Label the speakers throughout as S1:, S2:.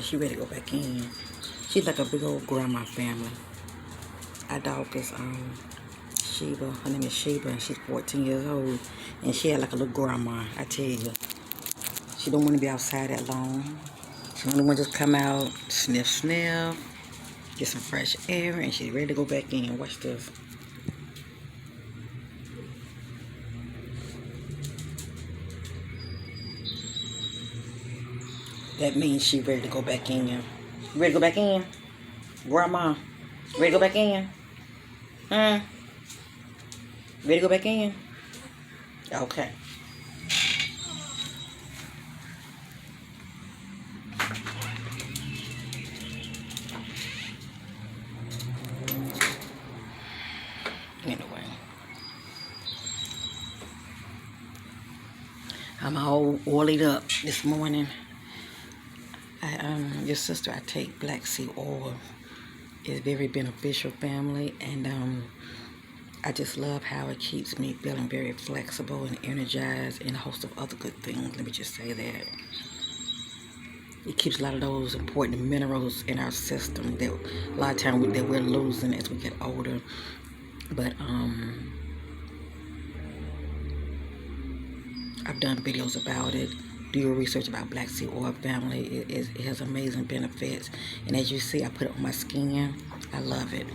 S1: She ready to go back in. She's like a big old grandma family. Our dog is Sheba. Her name is Sheba, and she's 14 years old. And she had like a little grandma. I tell you, she don't want to be outside that long. She only want to just come out, sniff, sniff, get some fresh air, and she's ready to go back in. Watch this. That means she ready to go back in. You ready to go back in? Grandma, ready to go back in? Hmm? Ready to go back in? Okay. Anyway. I'm all oiled up this morning. Your sister, I take black seed oil. It's very beneficial, family, and I just love how it keeps me feeling very flexible and energized, and a host of other good things. Let me just say that. It keeps a lot of those important minerals in our system that a lot of times that we're losing as we get older. But I've done videos about it. Do your research about black seed oil, family. It has amazing benefits, and as you see, I put it on my skin. I love it.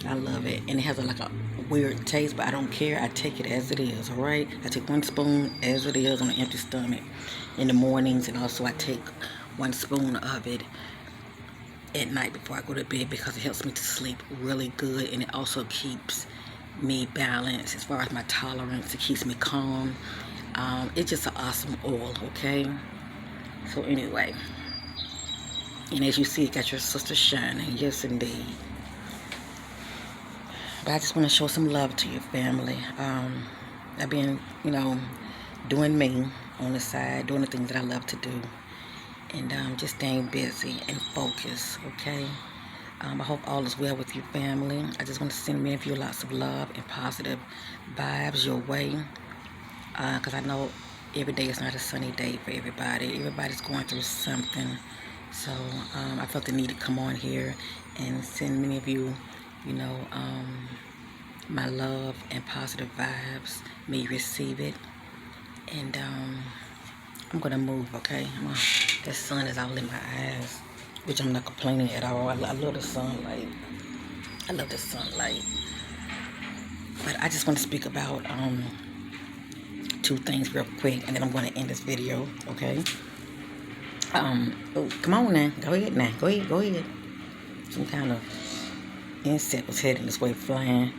S1: I love it, and it has like a weird taste, but I don't care. I take it as it is. All right, I take 1 spoon as it is on an empty stomach in the mornings, and also I take 1 spoon of it at night before I go to bed because it helps me to sleep really good, and it also keeps me balanced as far as my tolerance. It keeps me calm. It's just an awesome oil, okay? So anyway, and as you see, it got your sister shining. Yes, indeed. But I just want to show some love to your family. I've been, doing me on the side, doing the things that I love to do, and just staying busy and focused, okay? I hope all is well with your family. I just want to send many of you lots of love and positive vibes your way, because I know every day is not a sunny day for everybody. Everybody's going through something. So I felt the need to come on here and send many of you, my love and positive vibes. May you receive it. And I'm going to move, okay? The sun is all in my eyes, which I'm not complaining at all. I love the sunlight. I love the sunlight. But I just want to speak about 2 things real quick, and then I'm going to end this video, okay? Oh, come on now. Go ahead now. Go ahead. Some kind of insect was heading this way, flying.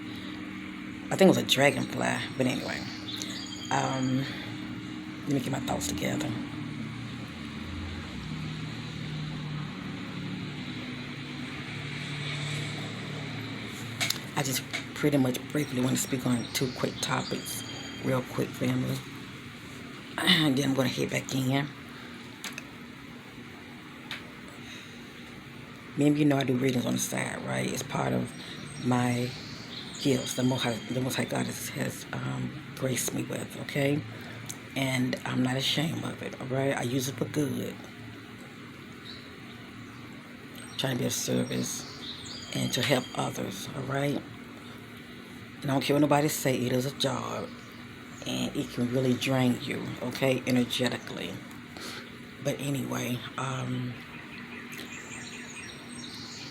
S1: I think it was a dragonfly, but anyway. Let me get my thoughts together. I just pretty much briefly want to speak on 2 quick topics, real quick, family. And then I'm going to head back in. Many of you know I do readings on the side, right? It's part of my gifts the Most High God has graced me with, okay? And I'm not ashamed of it, all right? I use it for good. Trying to be of service and to help others, all right? And I don't care what nobody say, it is a job. And it can really drain you, okay, energetically. But anyway,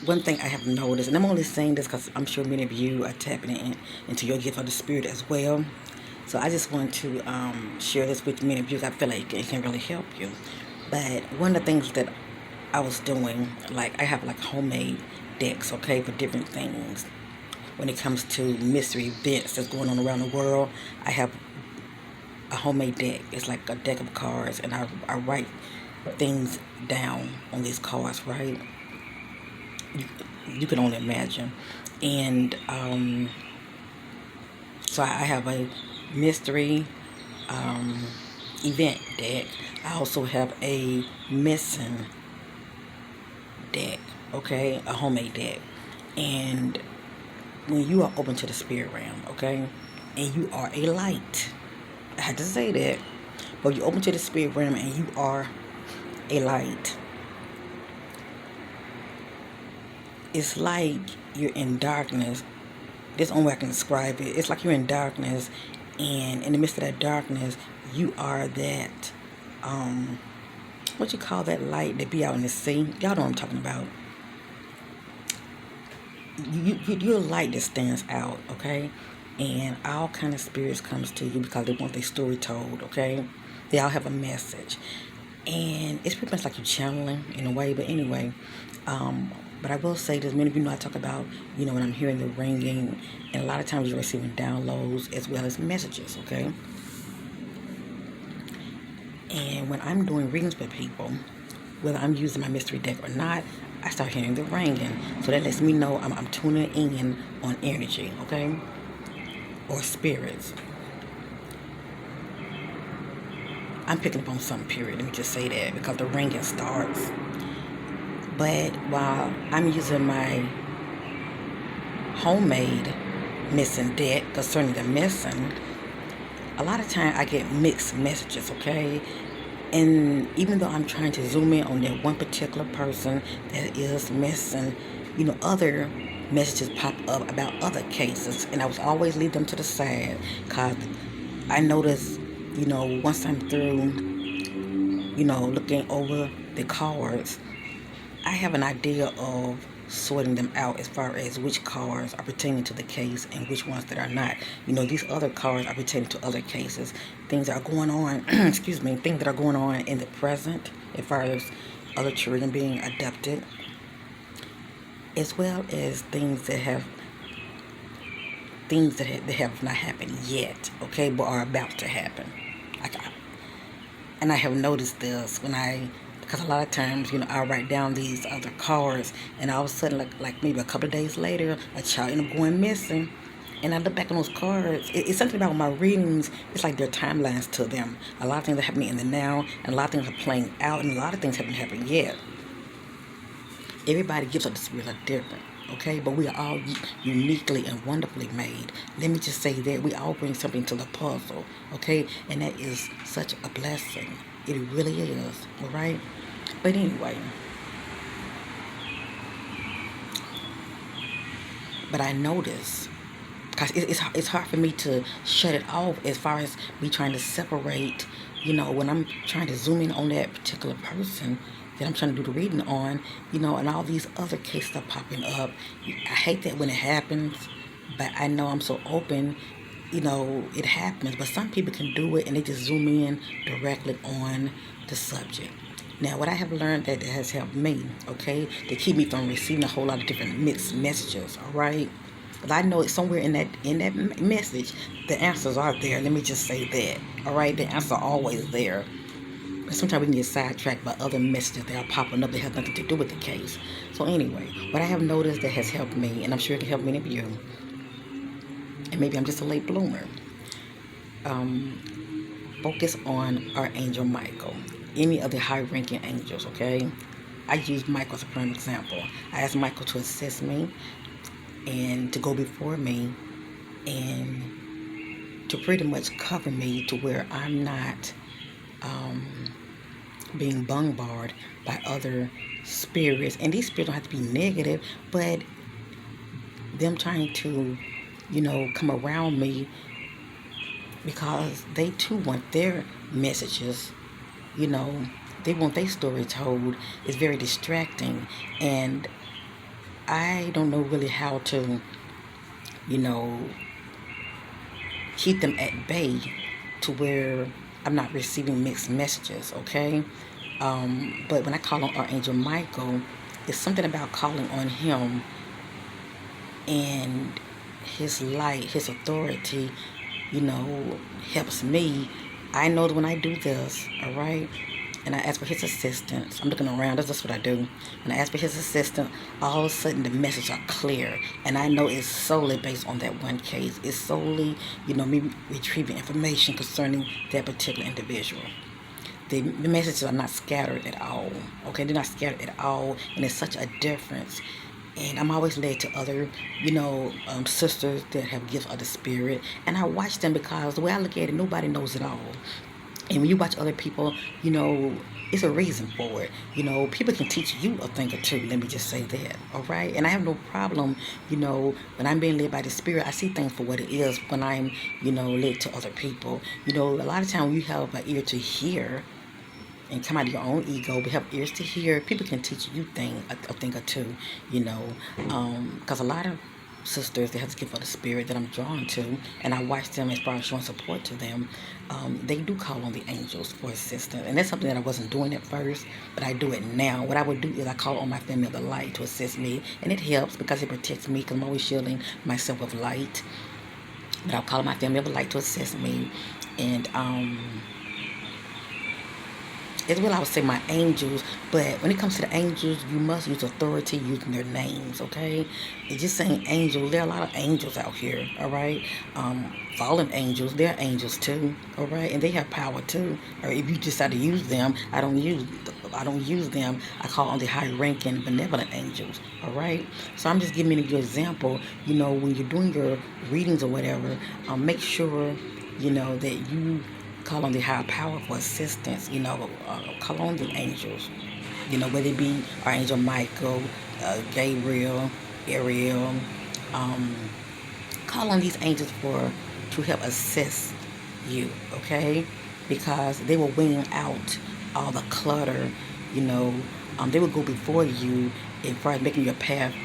S1: one thing I have noticed, and I'm only saying this because I'm sure many of you are tapping into your gift of the Spirit as well. So I just want to share this with many of you. I feel like it can really help you. But one of the things that I was doing, like I have like homemade decks, okay, for different things. When it comes to mystery events that's going on around the world, I have a homemade deck. It's like a deck of cards, and I write things down on these cards, right? You can only imagine. And so I have a mystery event deck. I also have a missing deck, okay, a homemade deck. And when you are open to the spirit realm, okay, and you are a light, I had to say that, but you open to the spirit realm and you are a light, it's like you're in darkness. This is the only way I can describe it. It's like you're in darkness, and in the midst of that darkness, you are that, what you call that light that be out in the sea? Y'all know what I'm talking about. You're a light that stands out, okay? And all kind of spirits comes to you because they want their story told, okay? They all have a message. And it's pretty much like you're channeling in a way, but anyway, but I will say this, many of you know I talk about, when I'm hearing the ringing, and a lot of times you're receiving downloads as well as messages, okay? And when I'm doing readings with people, whether I'm using my mystery deck or not, I start hearing the ringing. So that lets me know I'm tuning in on energy, okay? Or spirits. I'm picking up on something, period. Let me just say that, because the ringing starts. But while I'm using my homemade missing deck concerning the missing, a lot of time I get mixed messages, okay? And even though I'm trying to zoom in on that one particular person that is missing, other messages pop up about other cases, and I was always leave them to the side, because I notice, once I'm through, looking over the cards, I have an idea of sorting them out as far as which cards are pertaining to the case and which ones that are not. These other cards are pertaining to other cases. Things that are going on, excuse me, things that are going on in the present as far as other children being abducted, as well as things that have not happened yet, okay, but are about to happen. And I have noticed this because a lot of times, I write down these other cards, and all of a sudden, like maybe a couple of days later, a child ended up going missing. And I look back on those cards. It's something about my readings. It's like there are timelines to them. A lot of things are happening in the now, and a lot of things are playing out, and a lot of things haven't happened yet. Everybody gives up the spirit are different, okay? But we are all uniquely and wonderfully made. Let me just say that we all bring something to the puzzle, okay? And that is such a blessing. It really is, all right? But anyway, but I notice, because it's hard for me to shut it off as far as me trying to separate, when I'm trying to zoom in on that particular person that I'm trying to do the reading on, and all these other cases are popping up. I hate that when it happens, but I know I'm so open, it happens. But some people can do it and they just zoom in directly on the subject. Now, what I have learned that has helped me, okay, to keep me from receiving a whole lot of different mixed messages, all right? But I know it's somewhere in that message, the answers are there. Let me just say that, all right? The answers are always there. But sometimes we can get sidetracked by other messages that are popping up that have nothing to do with the case. So anyway, what I have noticed that has helped me, and I'm sure it can help many of you, and maybe I'm just a late bloomer, focus on Archangel Michael. Any of the high-ranking angels, okay? I use Michael as a prime example. I asked Michael to assist me and to go before me and to pretty much cover me to where I'm not being bombarded by other spirits. And these spirits don't have to be negative, but them trying to, come around me because they too want their messages, they want their story told. It's very distracting, and I don't know really how to, keep them at bay to where I'm not receiving mixed messages, okay? But when I call on Archangel Michael, it's something about calling on him and his light, his authority, helps me. I know that when I do this, all right, and I ask for his assistance, I'm looking around, that's what I do. When I ask for his assistance, all of a sudden the messages are clear. And I know it's solely based on that one case. It's solely, me retrieving information concerning that particular individual. The messages are not scattered at all, okay? They're not scattered at all, and it's such a difference. And I'm always led to other, sisters that have gifts of the spirit. And I watch them because the way I look at it, nobody knows it all. And when you watch other people, it's a reason for it. You know, people can teach you a thing or two. Let me just say that. All right. And I have no problem, you know, when I'm being led by the Spirit, I see things for what it is when I'm, you know, led to other people. You know, a lot of times you have an ear to hear and come out of your own ego, but have ears to hear. People can teach you a thing or two, you know, because a lot of sisters that have the gift of the Spirit that I'm drawn to, and I watch them as far as showing support to them, they do call on the angels for assistance, and that's something that I wasn't doing at first, but I do it now. What I would do is I call on my family of the light to assist me, and it helps because it protects me, because I'm always shielding myself with light. But I'll call on my family of the light to assist me, and as well, I would say my angels, but when it comes to the angels, you must use authority using their names, okay? It's just saying angels. There are a lot of angels out here, all right? Fallen angels, they're angels too, all right? And they have power too. Or if you decide to use them, I don't use them. I call on the high-ranking benevolent angels, all right? So I'm just giving you an example. You know, when you're doing your readings or whatever, make sure, you know, that you call on the higher power for assistance, you know, call on the angels, you know, whether it be Archangel Michael, Gabriel, Ariel, call on these angels to help assist you, okay? Because they will wing out all the clutter, you know, they will go before you as far as making your path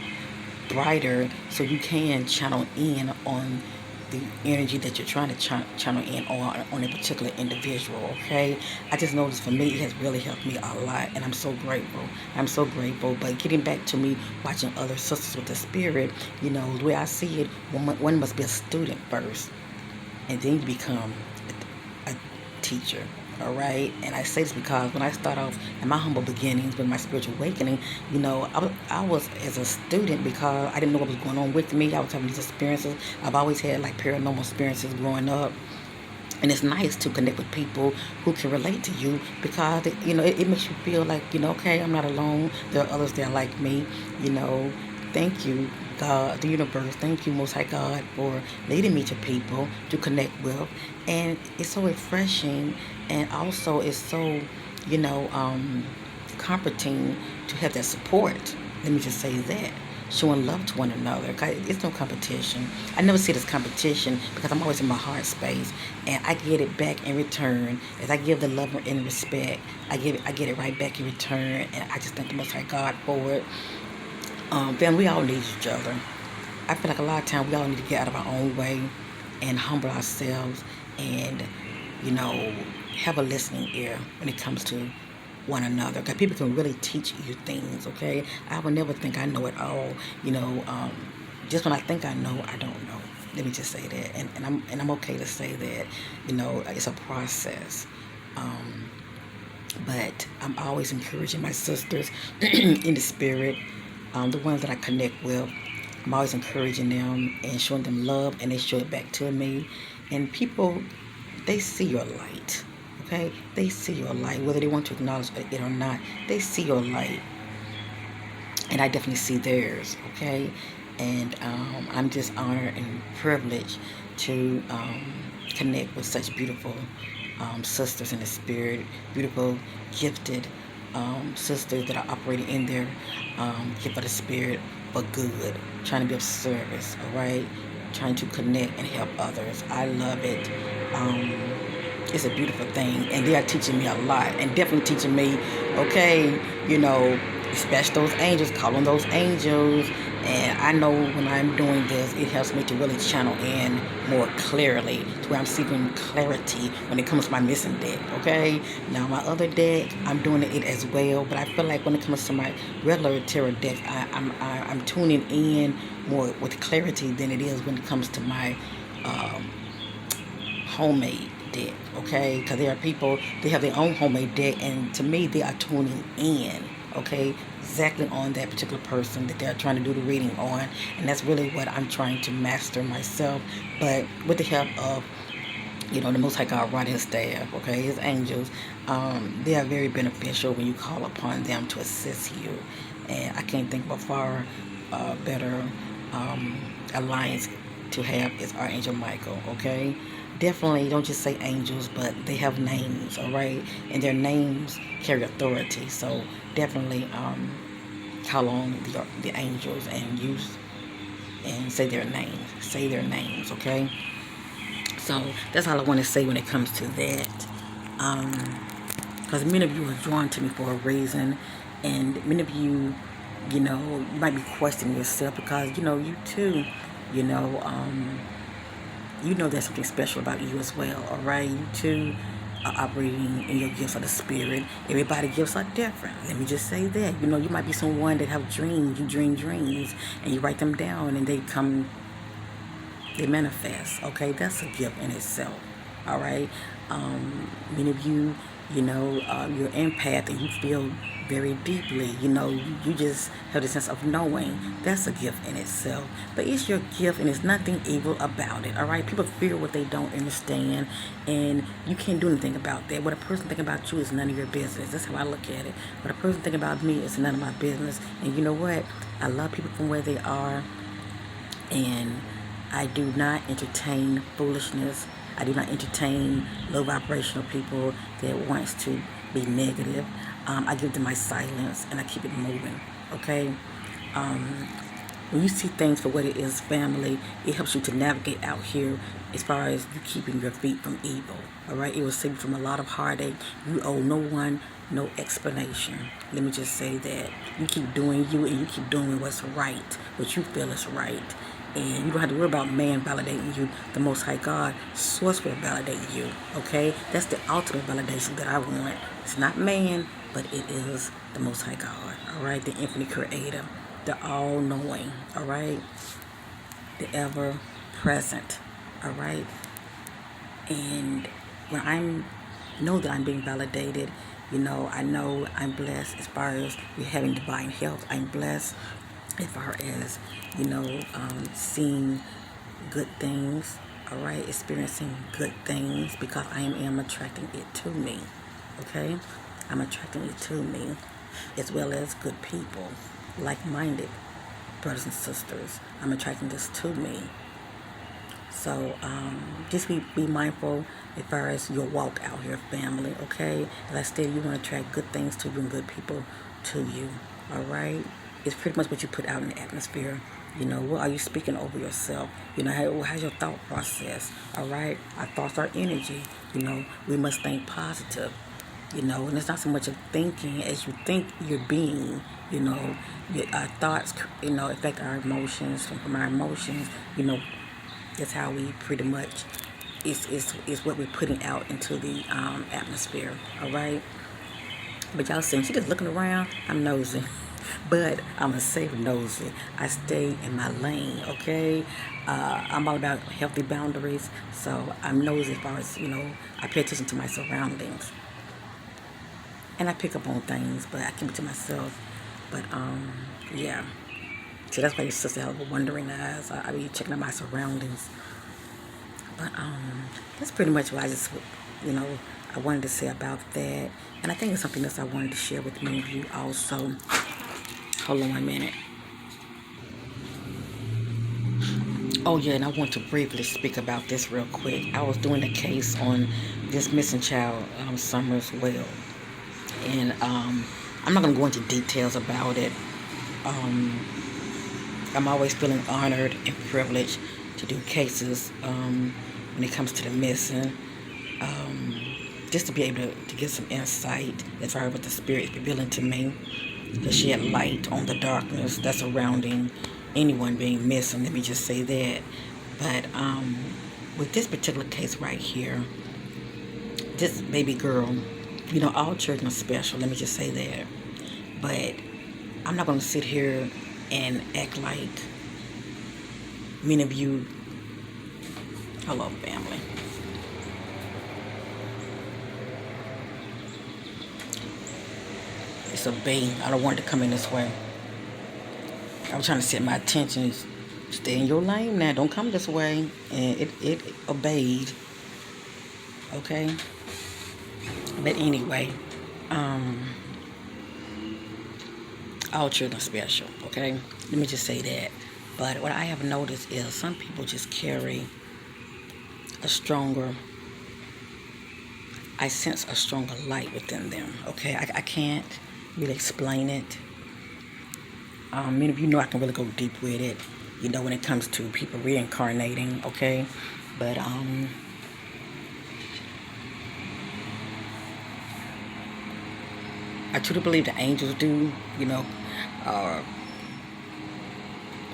S1: brighter so you can channel in on the energy that you're trying to channel in on a particular individual, okay? I just noticed for me, it has really helped me a lot, and I'm so grateful. I'm so grateful. But getting back to me watching other sisters with the Spirit, you know, the way I see it, one must be a student first, and then you become a teacher. All right, and I say this because when I start off in my humble beginnings with my spiritual awakening, you know, I was as a student because I didn't know what was going on with me. I was having these experiences. I've always had like paranormal experiences growing up, and it's nice to connect with people who can relate to you because you know it makes you feel like, you know, okay, I'm not alone. There are others that are like me, you know. Thank you, God, the universe. Thank you, Most High God, for leading me to people to connect with. And it's so refreshing, and also it's so, you know, comforting to have that support. Let me just say that. Showing love to one another. It's no competition. I never see it as competition because I'm always in my heart space, and I get it back in return. As I give the love and respect, I get it right back in return, and I just thank the Most High God for it. Family, we all need each other. I feel like a lot of times we all need to get out of our own way and humble ourselves and, you know, have a listening ear when it comes to one another. Because people can really teach you things, okay? I would never think I know it all. You know, just when I think I know, I don't know. Let me just say that. And I'm okay to say that. You know, it's a process. But I'm always encouraging my sisters in the Spirit, the ones that I connect with. I'm always encouraging them and showing them love, and they show it back to me. And people, they see your light, okay? They see your light, whether they want to acknowledge it or not. They see your light, and I definitely see theirs, okay? And I'm just honored and privileged to connect with such beautiful sisters in the Spirit, beautiful, gifted sisters that are operating in their gift of the Spirit for good, trying to be of service, all right? Trying to connect and help others. I love it. It's a beautiful thing, and they are teaching me a lot, and definitely teaching me, okay, you know, especially those angels, call on those angels. And I know when I'm doing this, it helps me to really channel in more clearly to where I'm seeking clarity when it comes to my missing deck, okay? Now, my other deck, I'm doing it as well, but I feel like when it comes to my regular tarot deck, I'm tuning in more with clarity than it is when it comes to my homemade deck, okay? Because there are people, they have their own homemade deck, and to me, they are tuning in, okay, exactly on that particular person that they're trying to do the reading on. And that's really what I'm trying to master myself, but with the help of, you know, the Most High God, right, his staff, okay, his angels. They are very beneficial when you call upon them to assist you. And I can't think of a far better alliance to have is Archangel Michael, okay? definitely don't just say angels, but they have names, all right? And their names carry authority. So definitely call on the angels and use and say their names. Say their names, okay? So that's all I want to say when it comes to that. Because many of you are drawn to me for a reason, and many of you, you know, you might be questioning yourself because, you know, you too, you know, you know there's something special about you as well, all right? You too are operating in your gifts of the spirit. Everybody's gifts are different. Let me just say that. You know, you might be someone that have dreams. You dream dreams, and you write them down, and they manifest. Okay, that's a gift in itself. All right. Many of you, you know, you're empath and you feel very deeply. You know, you just have the sense of knowing. That's a gift in itself. But it's your gift, and there's nothing evil about it. All right. People fear what they don't understand, and you can't do anything about that. What a person think about you is none of your business. That's how I look at it. What a person think about me is none of my business. And you know what? I love people from where they are, and I do not entertain foolishness. I do not entertain low vibrational people that wants to be negative. I give them my silence and I keep it moving. Okay. When you see things for what it is, family, it helps you to navigate out here as far as you keeping your feet from evil. All right. It will save you from a lot of heartache. You owe no one no explanation. Let me just say that you keep doing you and you keep doing what's right, what you feel is right. And you don't have to worry about man validating you. The Most High God, Source will validate you. Okay? That's the ultimate validation that I want. It's not man, but it is the Most High God. All right? The infinite creator. The all-knowing. All right? The ever-present. All right? And when I know that I'm being validated, you know, I know I'm blessed as far as we having divine health. I'm blessed as far as, you know, seeing good things, all right, experiencing good things because I am attracting it to me, okay? I'm attracting it to me as well as good people, like-minded brothers and sisters. I'm attracting this to me. So just be mindful as far as your walk out here, family, okay? As I stated, you want to attract good things to you and good people to you, all right? It's pretty much what you put out in the atmosphere. You know, what are you speaking over yourself? You know, how's your thought process, all right? Our thoughts are energy. You know, we must think positive, you know, and it's not so much of thinking as you think you're being, you know. Our thoughts, you know, affect our emotions. From our emotions, you know, that's how we pretty much is what we're putting out into the atmosphere. All right. But y'all seeing she just looking around. I'm nosy, but I'm a safe nosy. I stay in my lane. Okay. I'm all about healthy boundaries, so I'm nosy as far as, you know, I pay attention to my surroundings, and I pick up on things, but I keep it to myself. But yeah. So that's why your sister have a wondering eyes. I be checking out my surroundings. But that's pretty much what I just, you know, I wanted to say about that. And I think it's something else I wanted to share with many of you also. Hold on 1 minute. Oh yeah, and I want to briefly speak about this real quick. I was doing a case on this missing child, Summers Well. And I'm not going to go into details about it. I'm always feeling honored and privileged to do cases when it comes to the missing. Just to be able to get some insight as far as what the spirit is revealing to me. To shed light on the darkness that's surrounding anyone being missing. Let me just say that. But with this particular case right here, this baby girl, you know, all children are special. Let me just say that. But I'm not going to sit here and act like many of you. Hello, family. It's a bee. I don't want it to come in this way. I was trying to set my attention. Stay in your lane now. Don't come this way. And it obeyed. Okay? But anyway, all children are special. Okay? Let me just say that. But what I have noticed is some people just carry a stronger, I sense a stronger light within them. Okay, I can't really explain it. Many of you know I can really go deep with it, you know, when it comes to people reincarnating, okay? But I truly believe the angels do, you know,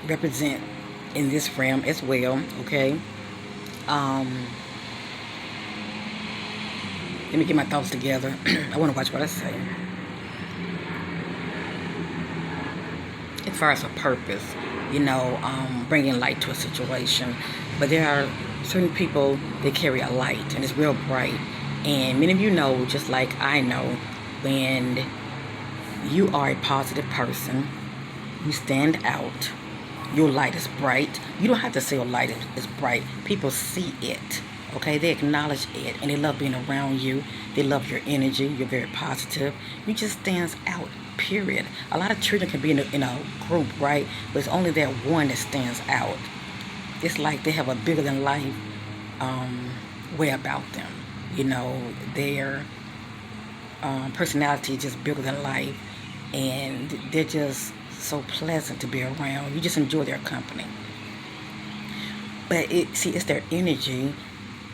S1: represent in this realm as well, okay? Let me get my thoughts together. I want to watch what I say. As far as a purpose, you know, bringing light to a situation. But there are certain people that carry a light, and it's real bright. And many of you know, just like I know, when you are a positive person, you stand out, your light is bright. You don't have to say your light is bright. People see it, okay? They acknowledge it, and they love being around you. They love your energy. You're very positive. You just stands out, period. A lot of children can be in a group, right? But it's only that one that stands out. It's like they have a bigger than life way about them. You know, their personality is just bigger than life, and they're just so pleasant to be around. You just enjoy their company. But it's their energy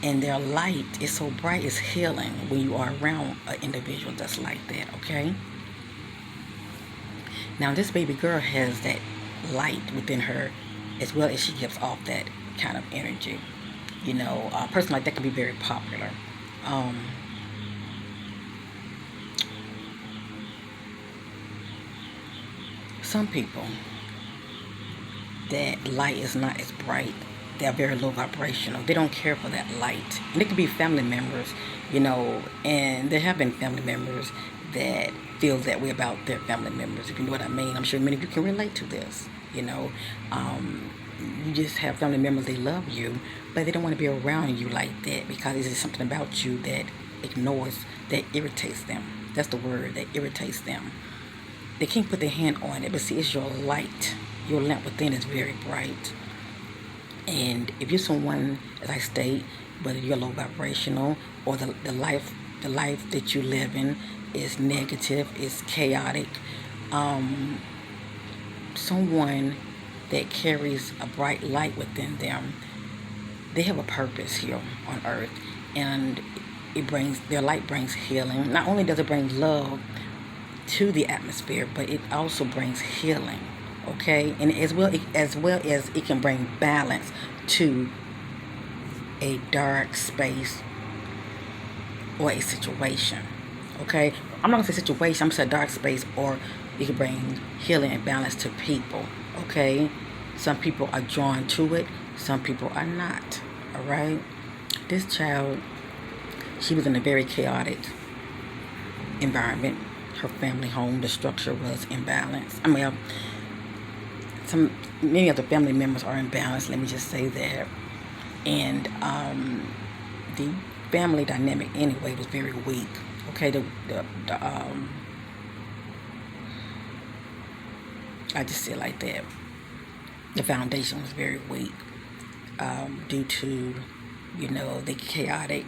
S1: and their light is so bright, it's healing when you are around an individual that's like that, okay? Now, this baby girl has that light within her as well as she gives off that kind of energy. You know, a person like that can be very popular. Some people, that light is not as bright. They're very low vibrational. They don't care for that light. And it could be family members, you know, and there have been family members that feel that way about their family members, if you know what I mean. I'm sure many of you can relate to this, you know. You just have family members, they love you, but they don't want to be around you like that because there's something about you that ignores, that irritates them. That's the word, that irritates them. They can't put their hand on it, but see, it's your light. Your lamp within is very bright. And if you're someone, as I state, whether you're low vibrational or the life that you live in is negative, is chaotic, someone that carries a bright light within them, they have a purpose here on earth, and their light brings healing. Not only does it bring love to the atmosphere, but it also brings healing, okay? And as well as it can bring balance to a dark space or a situation, okay? I'm not gonna say situation, I'm gonna say dark space, or it can bring healing and balance to people, okay? Some people are drawn to it, some people are not, all right? This child, she was in a very chaotic environment. Her family home, the structure was imbalanced. I mean, many of the family members are imbalanced, let me just say that. And the family dynamic anyway was very weak. Okay, I just say it like that. The foundation was very weak due to, you know, the chaotic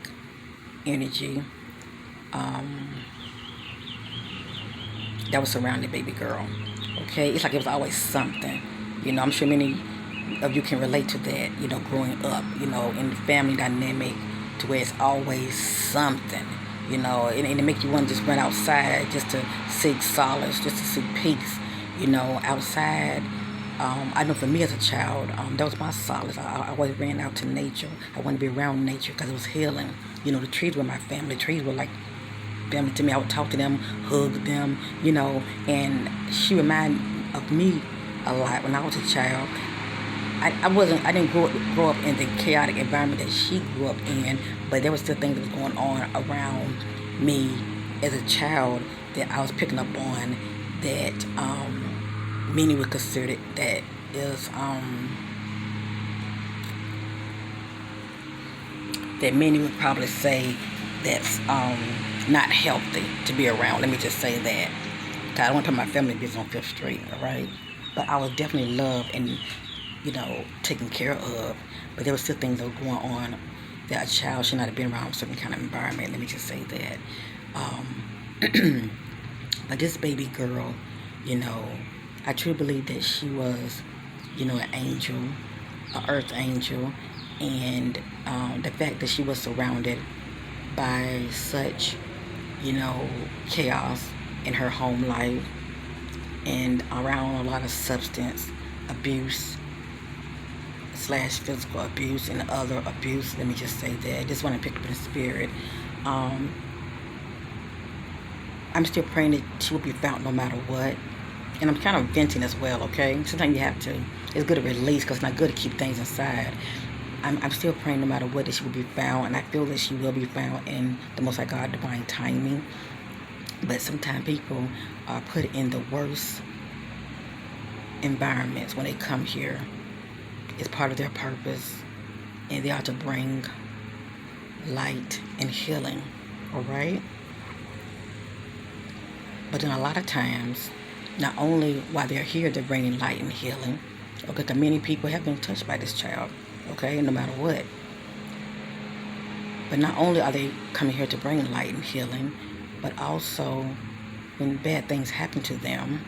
S1: energy that was surrounding baby girl. Okay, it's like it was always something. You know, I'm sure many of you can relate to that, you know, growing up, you know, in the family dynamic, to where it's always something, you know, and it makes you want to just run outside just to seek solace, just to seek peace, you know, outside. I know for me as a child, that was my solace. I always ran out to nature. I wanted to be around nature because it was healing. You know, the trees were my family. The trees were like family to me. I would talk to them, hug them, you know, and she reminded of me a lot when I was a child. I didn't grow up in the chaotic environment that she grew up in, but there was still things that was going on around me as a child that I was picking up on that many would consider that is that many would probably say that's not healthy to be around. Let me just say that. Cause I don't want to put my family business on Fifth Street, all right? But I was definitely loved and, you know, taken care of. But there were still things that were going on that a child should not have been around a certain kind of environment. Let me just say that. But this baby girl, you know, I truly believe that she was, you know, an angel, an earth angel, and the fact that she was surrounded by such, you know, chaos in her home life and around a lot of substance abuse slash physical abuse and other abuse. Let me just say that. Just want to pick up in the spirit. I'm still praying that she will be found no matter what. And I'm kind of venting as well, okay? Sometimes you have to. It's good to release because it's not good to keep things inside. I'm still praying no matter what that she will be found. And I feel that she will be found in the Most High God divine timing. But sometimes people are put in the worst environments when they come here. It's part of their purpose. And they are to bring light and healing, all right? But then a lot of times, not only while they're here, they're bringing light and healing. Okay, because many people have been touched by this child, okay, no matter what. But not only are they coming here to bring light and healing, but also when bad things happen to them,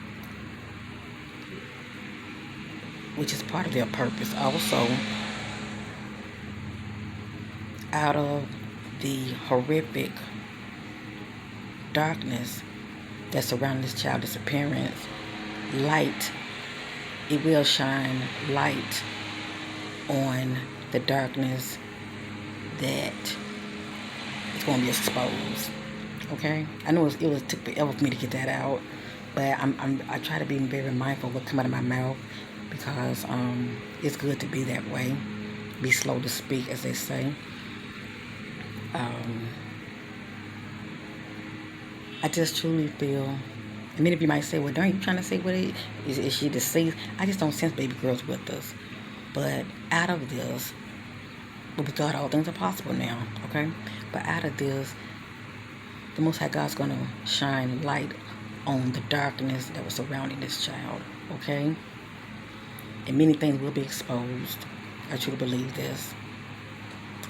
S1: which is part of their purpose also, out of the horrific darkness that surrounds this child's disappearance, light, it will shine light on the darkness that is going to be exposed. Okay, I know it took forever for me to get that out, but I try to be very mindful of what comes out of my mouth because it's good to be that way. Be slow to speak, as they say. I just truly feel, and many of you might say, well, don't you trying to say what it is she deceased? I just don't sense baby girls with us. But out of this, but with God, all things are possible now, okay? But out of this, the Most High God's going to shine light on the darkness that was surrounding this child, okay? And many things will be exposed. I truly believe this.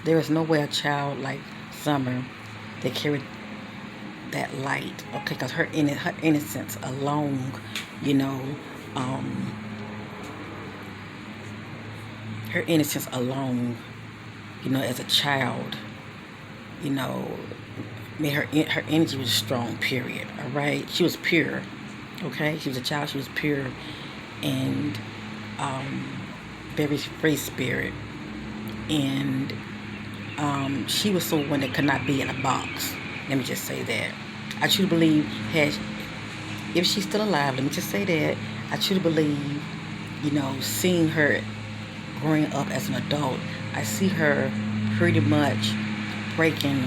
S1: There is no way a child like Summer that carried that light, okay, because her innocence alone, you know, her innocence alone, you know, as a child, you know, made her energy was strong, period, all right? She was pure, okay? She was a child, she was pure, and very free spirit, and she was someone that could not be in a box. Let me just say that. I truly believe if she's still alive, let me just say that, I truly believe, you know, seeing her growing up as an adult, I see her pretty much breaking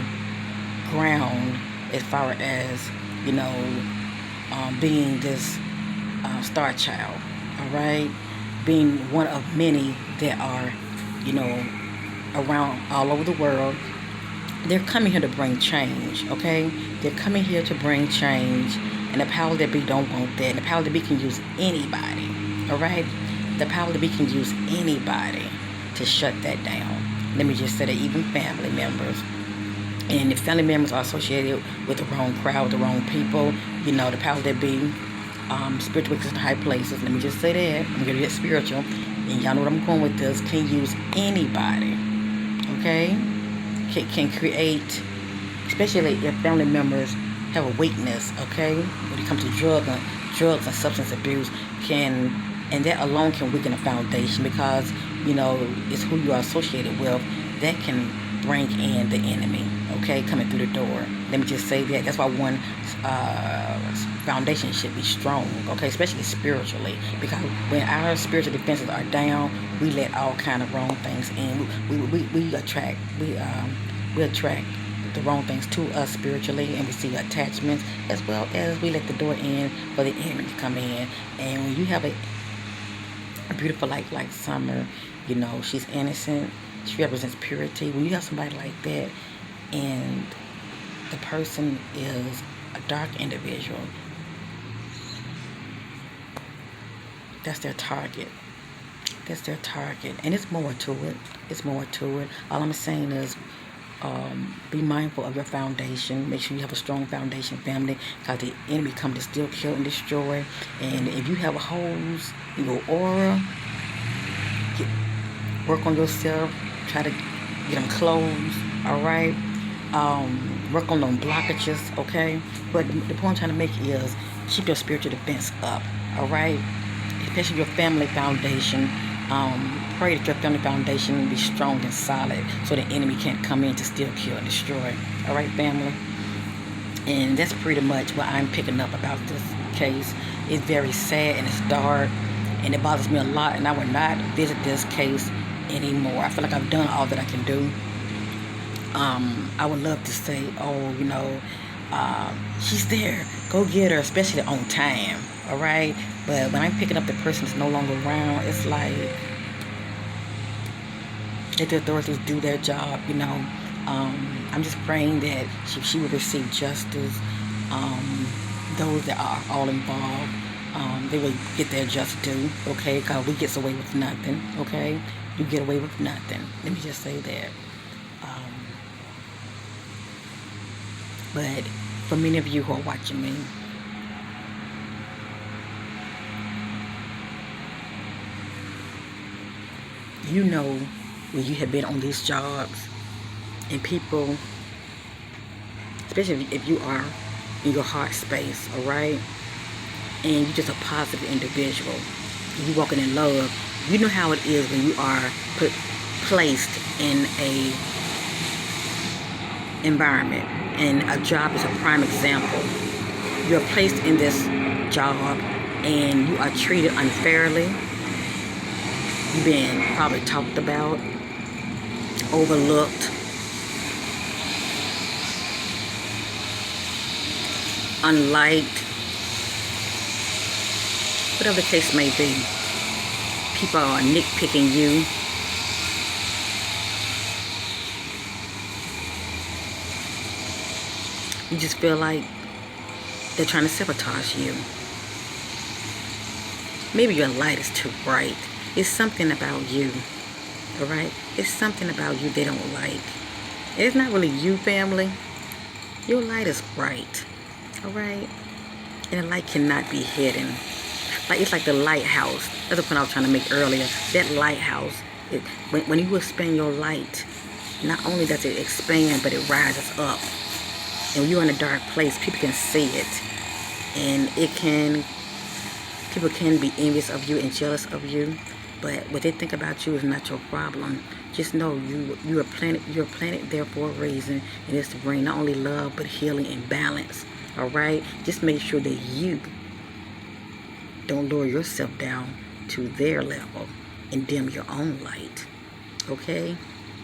S1: ground as far as, you know, being this star child, all right? Being one of many that are, you know, around all over the world. They're coming here to bring change, okay? They're coming here to bring change, and the power that be don't want that. And the power that be can use anybody, all right? The power that be can use anybody to shut that down. Let me just say that even family members. And if family members are associated with the wrong crowd, the wrong people, you know, the power that be, spiritual wickedness in high places, let me just say that. I'm going to get spiritual. And y'all know what I'm going with this. Can use anybody, okay? Can create, especially if family members have a weakness, okay? When it comes to drugs and substance abuse, and that alone can weaken a foundation because, you know, it's who you are associated with that can bring in the enemy, okay, coming through the door. Let me just say that. That's why one foundation should be strong, okay, especially spiritually, because when our spiritual defenses are down, we let all kind of wrong things in. We attract the wrong things to us spiritually, and we see attachments, as well as we let the door in for the enemy to come in. And when you have a beautiful life like Summer, you know, she's innocent, she represents purity. When you have somebody like that and the person is a dark individual, that's their target. That's their target. And it's more to it. It's more to it. All I'm saying is be mindful of your foundation. Make sure you have a strong foundation, family, because the enemy come to steal, kill, and destroy. And if you have holes in your aura, work on yourself. Try to get them closed, all right? Work on them blockages, okay? But the point I'm trying to make is keep your spiritual defense up, all right? Especially your family foundation. Pray that your family foundation be strong and solid so the enemy can't come in to steal, kill, and destroy. All right, family? And that's pretty much what I'm picking up about this case. It's very sad and it's dark and it bothers me a lot, and I will not visit this case anymore. I feel like I've done all that I can do. I would love to say, oh, you know, she's there, go get her, especially on time, all right? But when I'm picking up the person that's no longer around, it's like, let the authorities do their job, you know. I'm just praying that she will receive justice. Those that are all involved, they will get their just due, okay? Because we get away with nothing, okay? You get away with nothing. Let me just say that. But for many of you who are watching me, you know when you have been on these jobs and people, especially if you are in your heart space, all right, and you're just a positive individual, you walking in love, you know how it is when you are placed in a environment, and a job is a prime example. You're placed in this job and you are treated unfairly. You've been probably talked about, overlooked, unliked, whatever the case may be. People are nitpicking you. You just feel like they're trying to sabotage you. Maybe your light is too bright. It's something about you, all right? It's something about you they don't like. It's not really you, family. Your light is bright, all right? And the light cannot be hidden. Like, it's like the lighthouse. That's the point I was trying to make earlier. That lighthouse, when you expand your light, not only does it expand, but it rises up. And when you're in a dark place, people can see it. And people can be envious of you and jealous of you. But what they think about you is not your problem. Just know you're planted there for a reason. And it's to bring not only love, but healing and balance. All right? Just make sure that you don't lower yourself down to their level and dim your own light. Okay?